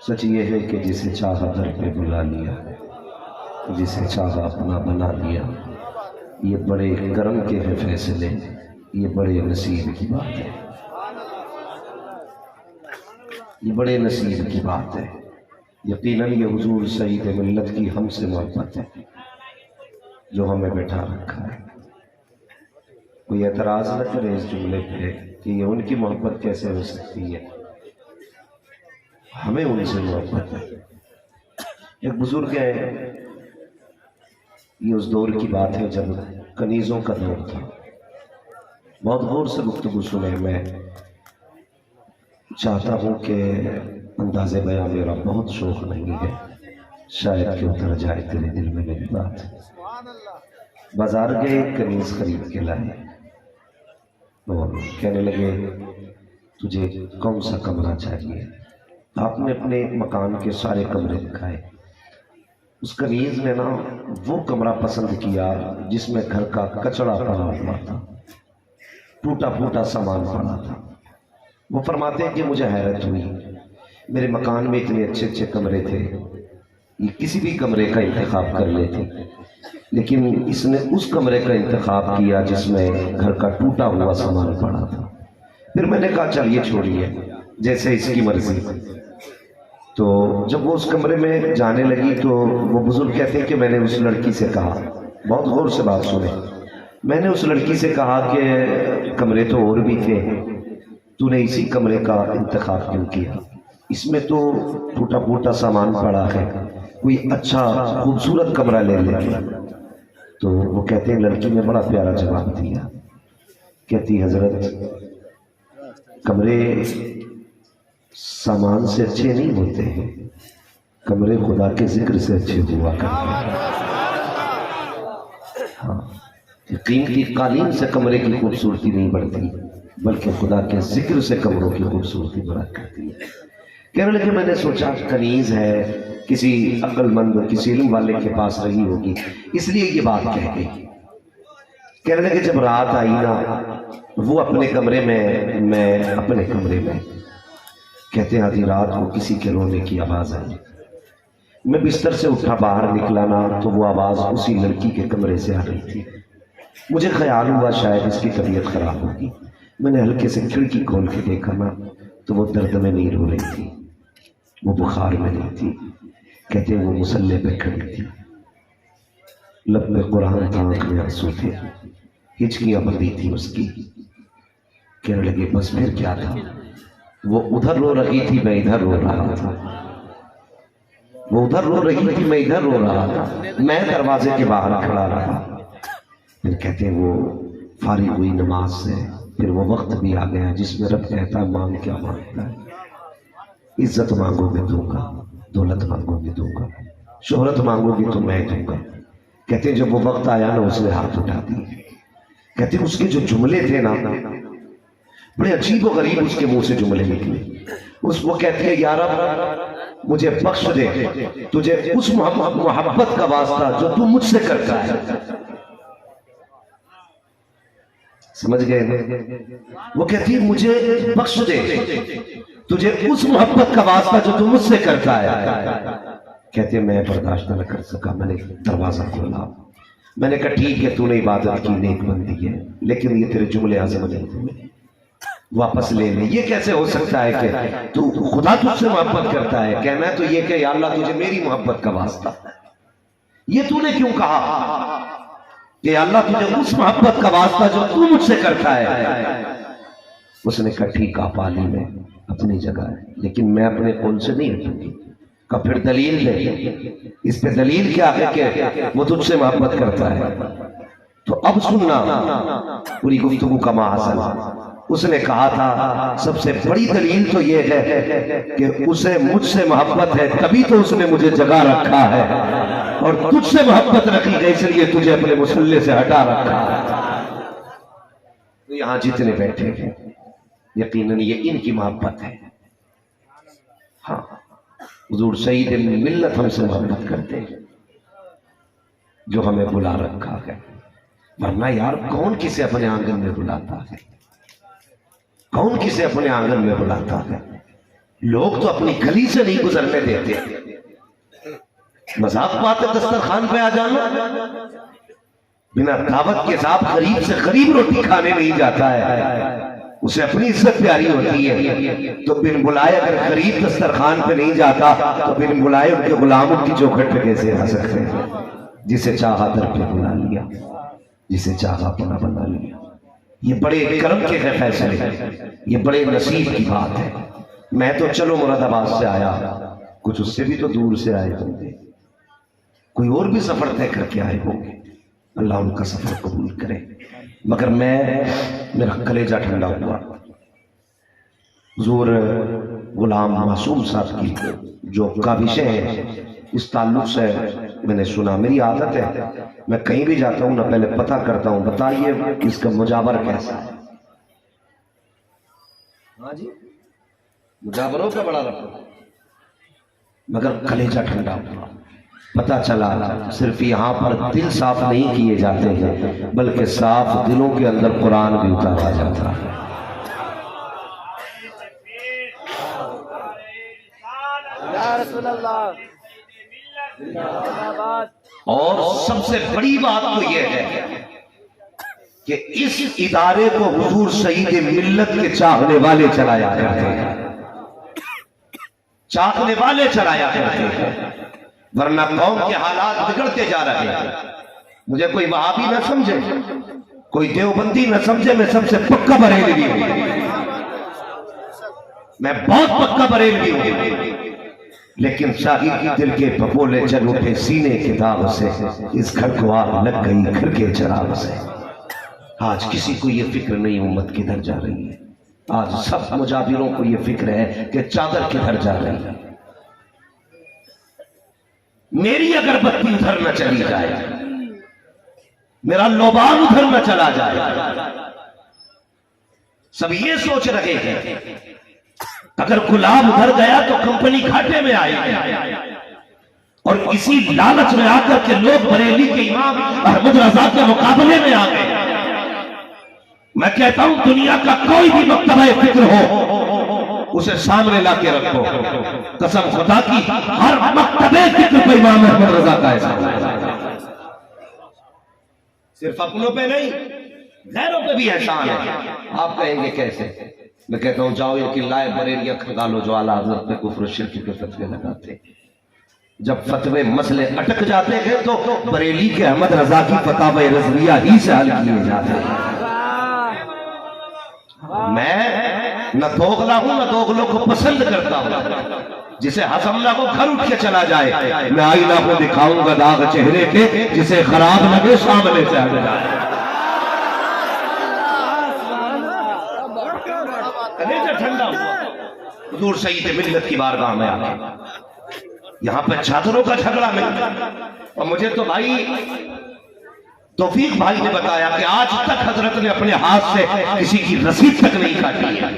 सच ये है कि जिसे चाहा दर पे बुला लिया, जिसे चाहा अपना बना लिया। ये बड़े करम के हैं फैसले, ये बड़े नसीब की बात है, ये बड़े नसीब की बात है। यकीनन ये हुजूर सईद मिल्लत की हमसे मोहब्बत है जो हमें बैठा रखा है। कोई एतराज न करे इस जुमले पे कि ये उनकी मोहब्बत कैसे हो सकती है, हमें उनसे मोहब्बत है। एक बुजुर्ग है, ये उस दौर की बात है जब कनीज़ों का दौर था। बहुत गौर से गुफ्तगू सुने, मैं चाहता हूँ कि अंदाज़े बयां मेरा बहुत शौक नहीं है, शायद कि उतर जाए तेरे दिल में मेरी बात। बाजार गए, कनीज़ खरीद के लाए और कहने लगे तुझे कौन सा कमरा चाहिए। आपने अपने मकान के सारे कमरे दिखाए। उस कनीज़ ने ना वो कमरा पसंद किया जिसमें घर का कचरा पड़ा हुआ था, टूटा फूटा सामान पड़ा था। वो फरमाते हैं कि मुझे हैरत हुई, मेरे मकान में इतने अच्छे अच्छे कमरे थे, ये किसी भी कमरे का इंतखाब कर लेते, लेकिन इसने उस कमरे का इंतखाब किया जिसमें घर का टूटा हुआ सामान पड़ा था। फिर मैंने कहा चलिए छोड़िए, जैसे इसकी मर्जी। तो जब वो उस कमरे में जाने लगी तो वो बुजुर्ग कहते हैं कि मैंने उस लड़की से कहा, बहुत गौर से बात सुने, मैंने उस लड़की से कहा कि कमरे तो और भी थे, तूने इसी कमरे का इंतखाब क्यों किया, इसमें तो टूटा फूटा सामान पड़ा है, कोई अच्छा खूबसूरत कमरा ले ले। तो वो कहते हैं लड़की ने बड़ा प्यारा जवाब दिया, कहती हजरत कमरे सामान से अच्छे नहीं होते हैं, कमरे खुदा के जिक्र से अच्छे हुआ करते हैं। हाँ, कीमती कालीन से कमरे की खूबसूरती नहीं बढ़ती, बल्कि खुदा के जिक्र से कमरों की खूबसूरती बढ़ा करती है। कहने लगे मैंने सोचा कनीज है, किसी अक्लमंद किसी इल्म वाले के पास रही होगी, इसलिए ये बात कह गई। कहने लगे जब रात आई ना, वो अपने कमरे में, मैं अपने कमरे में। कहते आधी रात को किसी के रोने की आवाज आई, मैं बिस्तर से उठा बाहर निकला ना तो वो आवाज उसी लड़की के कमरे से आ रही थी। मुझे ख्याल हुआ शायद इसकी तबीयत खराब होगी। मैंने हल्के से खिड़की खोल के देखा ना तो वो दर्द में नहीं रो रही थी, वो बुखार में नहीं थी। कहते वो मुसल्ले पे खड़ी थी, लब में कुरान था, आंख में आंसू थे, हिचकियां बंधी थी उसकी। कहने लगे बस फिर क्या था, वो उधर रो रही थी, मैं इधर रो रहा था, वो उधर रो रही थी, मैं इधर रो रहा था, मैं दरवाजे के बाहर खड़ा रहा। फिर कहते हैं वो फारिग हुई नमाज से, फिर वो वक्त भी आ गया जिसमें रब कहता है मांग क्या मांगता है, इज्जत मांगोगे दूंगा, दौलत मांगोगे दूंगा, शोहरत मांगोगे तो मैं दूंगा। कहते जब वो वक्त आया ना उसने हाथ उठा दिए। कहते उसके जो जुमले थे ना बड़े अजीब व गरीब उसके मुंह से जुमले निकले। वो कहते हैं यार मुझे बख्श दे, तुझे उस मोहब्बत का वास्ता जो तू मुझसे करता है। समझ गए? वो कहती है मुझे बख्श दे, तुझे उस मोहब्बत का वास्ता जो तू मुझसे करता है। कहते मैं बर्दाश्त न कर सका, मैंने दरवाजा खोला, मैंने कहा ठीक है तूने इबादत की, नेक बंदी है, लेकिन ये तेरे जुमले आज़म नहीं, वापस ले ले। ये कैसे हो सकता है कि तू खुदा तुझसे मोहब्बत करता है, कहना तो ये कि या अल्लाह तुझे मेरी मोहब्बत का वास्ता, ये तूने क्यों कहा कि अल्लाह तुझे उस मोहब्बत का वास्ता जो तू मुझसे करता है। उसने कहा ठीक आप आली में अपनी जगह है, लेकिन मैं अपने कौल से नहीं हटूंगी। का फिर दलील दे, इस पे दलील क्या है कि वो तुझसे मोहब्बत करता है। तो अब सुनना पूरी गुफ्तगू का महासन। उसने कहा था सबसे बड़ी दलील तो ये है कि उसे मुझसे मोहब्बत है, तभी तो उसने मुझे जगा रखा है, और तुझसे मोहब्बत रखी है इसलिए तुझे अपने मुसल्ले से हटा रखा है। तो यहां जितने बैठे हैं यकीनन ये इनकी मोहब्बत है। हाँ, हुजूर सईद मिल्लत हमसे मोहब्बत करते हैं जो हमें बुला रखा है, वरना यार कौन किसे अपने आंगन में बुलाता है, कौन किसे अपने आंगन में बुलाता है। लोग तो अपनी गली से नहीं गुजरने देते। मजाक बात है दस्तरखान पे आ जाना, बिना दावत के साथ गरीब से गरीब रोटी खाने नहीं जाता है, उसे अपनी इज्जत प्यारी होती है। तो बिन बुलाए अगर गरीब दस्तरखान पे नहीं जाता तो बिन बुलाए उनके गुलामों की चौखट पे कैसे आ सकते हैं। जिसे चाहा दर पे बुला लिया, जिसे चाहा अपना बना लिया। ये बड़े कर्म के फैसले, ये बड़े नसीब की बात है। मैं तो चलो मुरादाबाद से आया, कुछ उससे भी तो दूर से आए होंगे, कोई और भी सफर तय करके आए होंगे, अल्लाह उनका सफर कबूल करे। मगर मेरा कलेजा ठंडा हुआ। हुजूर गुलाम मासूम साहब की जो का विषय है, इस ताल्लुक से मैंने सुना। मेरी आदत है मैं कहीं भी जाता हूँ ना पहले पता करता हूँ, बताइए इसका मुजावर कैसा है। हाँ जी, मुजावरों का बड़ा रखो। मगर कलेजा ठंडा हुआ, पता चला सिर्फ यहाँ पर दिल साफ नहीं किए जाते हैं, बल्कि साफ दिलों के अंदर कुरान भी उतारा जाता है। और सबसे बड़ी बात तो यह है कि इस इदारे को हुजूर सईद मिल्लत के चाहने वाले चलाया करते हैं, चाहने वाले चलाया करते हैं, वरना कौम के हालात बिगड़ते जा रहे हैं। मुझे कोई वहाबी न समझे, कोई देवबंदी न समझे, मैं सबसे पक्का बरेलवी हूं, मैं बहुत पक्का बरेलवी हूं। लेकिन शाही की दिल के पपोले चल उठे सीने के दाग से, इस घर को आग लग गई घर के चराग से। आज किसी को ये फिक्र नहीं उम्मत किधर जा रही है। आज सब मुजाबिरों को ये फिक्र है कि चादर किधर जा रही है। मेरी अगरबत्ती उधर न चली जाए, मेरा लोबान उधर न चला जाए। सब ये सोच रहे हैं अगर गुलाम उधर गया तो कंपनी घाटे में आएगी, और इसी लालच में आकर के लोग बरेली के इमाम अहमद रजा के मुकाबले में आ गए। मैं कहता हूं दुनिया का कोई भी मक्तबा फिक्र हो उसे सामने ला के रखो, कसम खुदा की हर मक्तबे फिक्र पे इमाम अहमद रजा का एहसान, सिर्फ अपनों पे नहीं गैरों पे भी एहसान है। आप कहेंगे कैसे? मैं कहता हूं जाओ ये किल्लाए बरेलिया खंगालो जो आला हज़रत पे कुफ्र शिर्क के फतवे लगाते। जब फतवे मसले अटक जाते हैं तो बरेली के अहमद रजा की फतावा रज़विया ही से हल किए जाते हैं। मैं न दोगला हूं न दोगलों को पसंद करता हूं। जिसे हसमला को घर उठ के चला जाए, मैं आईना को दिखाऊंगा दाग चेहरे के, जिसे खराब लगे सामने से हट जाए। ठंडा हुआ हुजूर सईद मिल्लत की बारगाह में आके यहां पर चादरों का झगड़ा मिलता। और मुझे तो भाई तौफीक भाई ने बताया कि आज तक हजरत ने अपने हाथ से किसी की रसीद तक नहीं काटी है,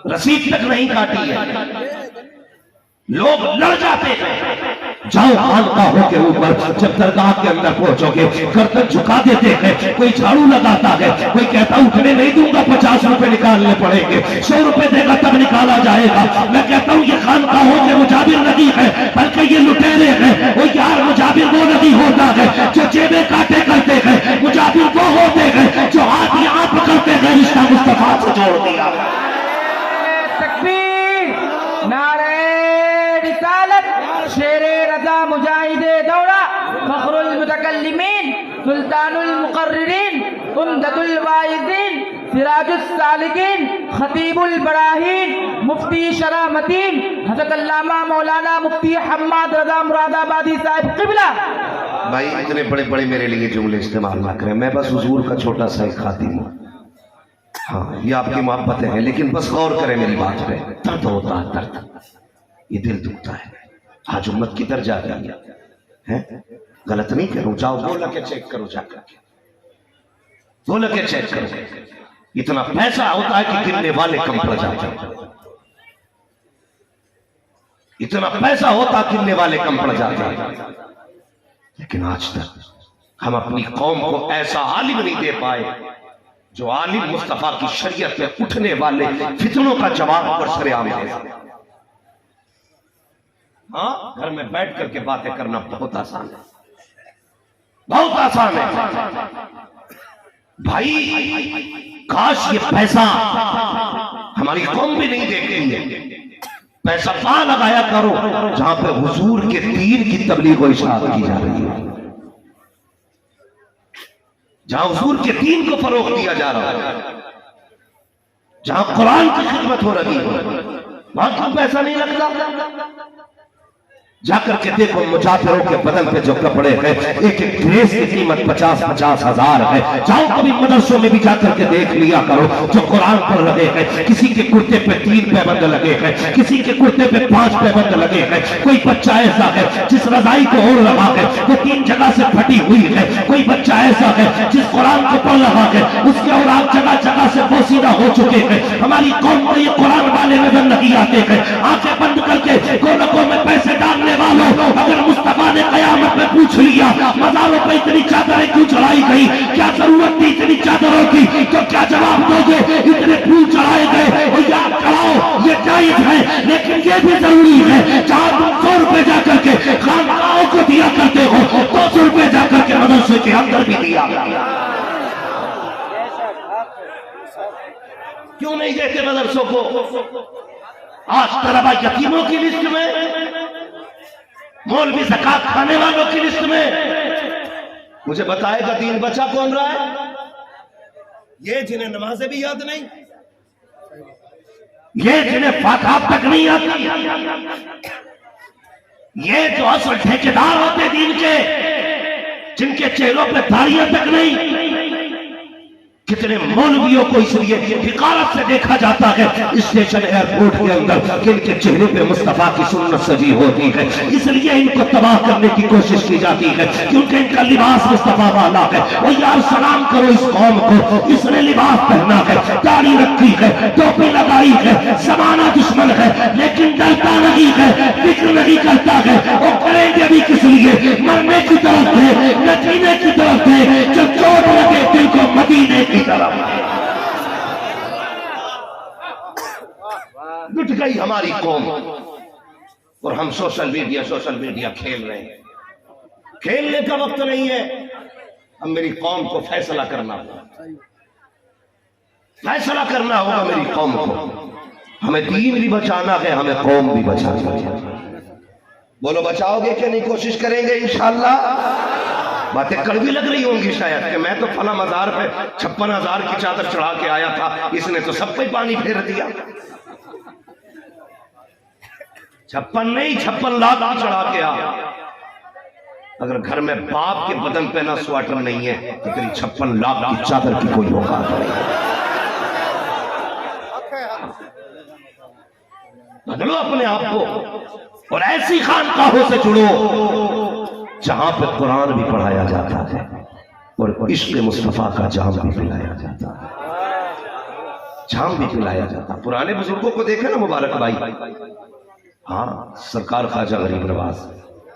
रसीद तक नहीं काटी है। लोग लड़ जाते हैं, जाओ खानकाहों के ऊपर, जब दरगाह के अंदर पहुंचोगे गर्दन झुका देते हैं। कोई झाड़ू लगाता है, कोई कहता उठने नहीं दूंगा, 50 रुपए निकालने पड़ेंगे, 100 रुपए देगा तब निकाला जाएगा। मैं कहता हूँ ये खानकाहों के मुजाबिर नहीं है, बल्कि ये लुटेरे हैं। वो यार मुजाबिर वो नहीं होता है जो जेबें काटे करते हैं, मुजाबिर वो होते हैं जो हाथ यहाँ पकड़ते हैं, रिश्ता मुस्तफा से जोड़ दिया। नारे रिसालत, शेरे रजा मुजाहिदे दौड़ा, फखरुल मुतकल्लिमीन, सुल्तानुल मुकर्रिरीन, उम्दतुल वाइज़ीन, सिराजुस सालिकीन, खतीबुल बराहीन, मुफ्ती शरामतीन, हज़रत अल्लामा मौलाना मुफ्ती हम्माद रजा मुरादाबादी साहिब क़िबला। भाई इतने बड़े बड़े मेरे लिए जुमले इस्तेमाल ना करें, मैं बस हुजूर का छोटा सा एक खातिम हूँ। हाँ ये आपकी मोहब्बतें हैं, लेकिन बस गौर करें मेरी बात पे। दर्द होता है, दर्द, ये दिल दुखता है। आज उम्मत किधर जा रही है? गलत नहीं करूं, जाओ बोल के चेक करो, जाकर बोल के चेक करो। इतना पैसा होता है कि गिनने वाले कम पड़ जाते हैं, इतना पैसा होता गिनने वाले कम पड़ जाते हैं। लेकिन आज तक हम अपनी कौम को ऐसा आलिम नहीं दे पाए जो आलिम मुस्तफा की शरीयत पे उठने वाले फितनों का जवाब बरसरे-आम दे। हाँ, घर में बैठ करके बातें करना बहुत आसान है, बहुत आसान है भाई। काश ये पैसा हमारी कौम भी नहीं देख रही है। पैसा वहां लगाया करो जहां पे हुजूर के दीन की तबलीग और इशाअत की जा रही है, जहां हुजूर के दीन को फरोग दिया जा रहा है, जहां कुरान की खिदमत हो रही है, वहां क्यों पैसा नहीं लगता? जाकर के देखो मुजाफिरों के बदन पे जो कपड़े हैं, एक एक ड्रेस की कीमत 50-50 हजार है। जाओ कभी मदरसों में भी जाकर के देख लिया करो, जो कुरान पढ़ रहे हैं, किसी के कुर्ते पे 3 पैबंद लगे हैं, किसी के कुर्ते पे 5 पैबंद लगे हैं। कोई बच्चा ऐसा है जिस रजाई को ओढ़ रहा है वो 3 जगह से फटी हुई है। कोई बच्चा ऐसा है जिस कुरान को पढ़ रहा है उसके और आप जगह जगह से पोसीदा हो चुके हैं। हमारी कौम को ये कुरान वाले नजर नहीं आते हैं। आंखें बंद करके गोलकों में पैसे डालने वालों, अगर मुस्तफा ने कयामत में पूछ लिया मज़ारों पे इतनी चादरें क्यों चढ़ाई गई, क्या जरूरत थी इतनी चादरों की, तो क्या जवाब दोगे? इतने फूल चढ़ाए गए और याद चढ़ाओ, ये जायज है, लेकिन ये भी जरूरी है जहां तुम 100 रुपए जाकर के खानकाहों को दिया करते हो, 200 रुपए जाकर के मदरसे के अंदर भी दिया। क्यों नहीं देते मदरसों को? आज तलबा यतीमों की लिस्ट में, मौलवी ज़कात खाने वालों की लिस्ट में। मुझे बताएगा दीन बचा कौन रहा है? ये जिन्हें नमाजें भी याद नहीं, ये जिन्हें फातिहा तक नहीं आती, ये जो असल ठेकेदार होते दीन के, जिनके चेहरों पे दाढ़ियां तक नहीं। कितने मौलवियों को इसलिए हिकारत से देखा जाता है स्टेशन एयरपोर्ट के अंदर कि इनके चेहरे पे मुस्तफा की सुन्नत सजी होती है, इसलिए इनको तबाह करने की कोशिश की जाती है क्योंकि इनका लिबास मुस्तफा वाला है। और यार सलाम करो इस कौम को, इसने लिबास पहना है, दाढ़ी रखी है, टोपी लगाई है, जमाना दुश्मन है लेकिन डरता नहीं है, फिक्र नहीं करता है। और करेंगे भी किस लिए? मरने की तरफ है, न जीने की तरफ है। जब चोट लगे दिल को मदीने की तरफ। लुट गई हमारी कौम और हम सोशल मीडिया खेल रहे हैं। खेलने का वक्त नहीं है, अब मेरी कौम को फैसला करना होगा, फैसला करना होगा मेरी कौम को। हमें दीन भी बचाना है, हमें कौम भी बचाना है। बोलो बचाओगे कि नहीं? कोशिश करेंगे इंशाअल्लाह। बातें कड़वी लग रही होंगी शायद कि मैं तो फला मजार पे 56,000 की चादर चढ़ा के आया था, इसने तो सब पे पानी फेर दिया। 56 नहीं 56 लाख चढ़ा के आया। अगर घर में बाप के बदन पे ना स्वेटर नहीं है तो तेरी 56 लाख की चादर की कोई औकात नहीं। बदलो अपने आप को और ऐसी खानकाहों से जुड़ो जहां पे कुरान भी पढ़ाया जाता है और इश्क मुस्तफा का जाम भी पिलाया जाता है, जाम भी पिलाया जाता। पुराने बुजुर्गों को देखे ना मुबारक भाई, हाँ सरकार ख्वाजा गरीब नवाज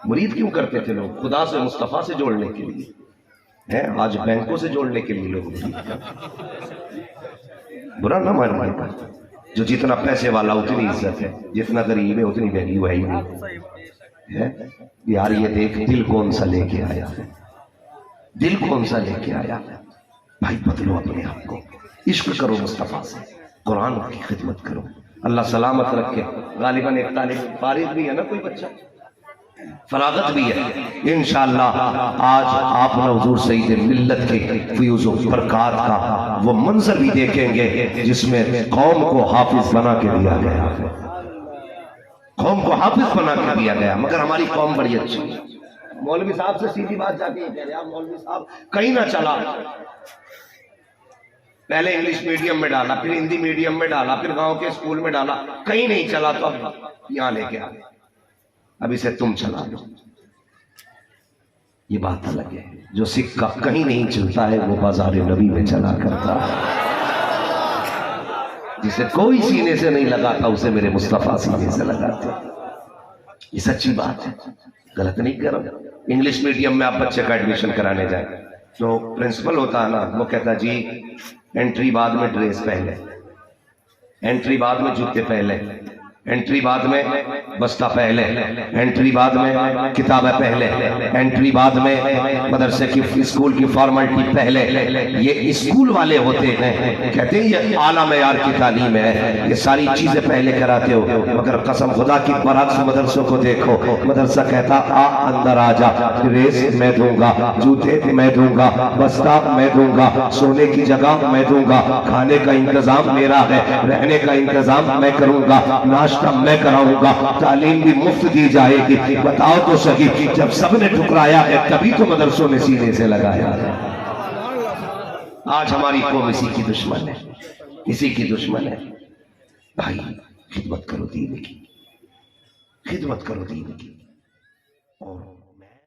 मुरीद क्यों करते थे लोग? खुदा से मुस्तफा से जोड़ने के लिए है। आज बैंकों से जोड़ने के लिए लोग बुरा ना मानना, जो जितना पैसे वाला उतनी इज्जत है, जितना गरीब है उतनी वैल्यू है ही नहीं है। यार ये देख दिल कौन सा लेके आया है, दिल कौन सा लेके आया है। भाई बदलो अपने आप को, इश्क करो मुस्तफा से, कुरान की खिदमत करो। अल्लाह सलामत रखे। गालिबन एक तालिब फारिग भी है ना, कोई बच्चा फरागत भी है इंशाअल्लाह। आज आप हुजूर सईद मिल्लत के फ्यूज़ बरक़ात का वो मंजर भी देखेंगे जिसमें कौम को हाफिज बना के दिया गया है, कौम को हाफिज बना के दिया गया। मगर हमारी कौम बड़ी अच्छी है। मौलवी साहब से सीधी बात जाती है, कह रहे आप मौलवी साहब कहीं ना चला, पहले इंग्लिश मीडियम में डाला, फिर हिंदी मीडियम में डाला, फिर गांव के स्कूल में डाला, कहीं नहीं चला तो अब यहां लेके आ गए, अब इसे तुम चला लो। ये बात अलग है। जो सिक्का कहीं नहीं चलता है वो बाजार नबी में चला करता है। जिसे कोई सीने से नहीं लगाता उसे मेरे मुस्तफा सीने से लगाते। ये सच्ची बात है, गलत नहीं कर रहा। इंग्लिश मीडियम में आप बच्चे का एडमिशन कराने जाए तो प्रिंसिपल होता है ना, वो कहता जी एंट्री बाद में ड्रेस पहले, एंट्री बाद में जूते पहले, एंट्री बाद में बस्ता पहले, एंट्री बाद में किताबें पहले, एंट्री बाद में मदरसे की स्कूल की फॉर्मेलिटी पहले। ये स्कूल वाले होते हैं, कहते हैं ये आला मेयार की तालीम है, ये सारी चीजें पहले कराते हो। मगर कसम खुदा की बरअक्स मदरसों को देखो, मदरसा कहता आ अंदर आ जा, ड्रेस मैं दूंगा, जूते मैं दूंगा, बस्ता मैं दूंगा, सोने की जगह मैं दूंगा, खाने का इंतजाम मेरा है, रहने का इंतजाम मैं करूंगा, नाश्ता मैं कराऊंगा, तालीम भी मुफ्त दी जाएगी। बताओ तो सही, जब सबने ठुकराया है तभी तो मदरसों ने सीने से लगाया है। आज हमारी कौम इसी की दुश्मन है, इसी की दुश्मन है। भाई खिदमत करो दीन की, खिदमत करो दीन की। और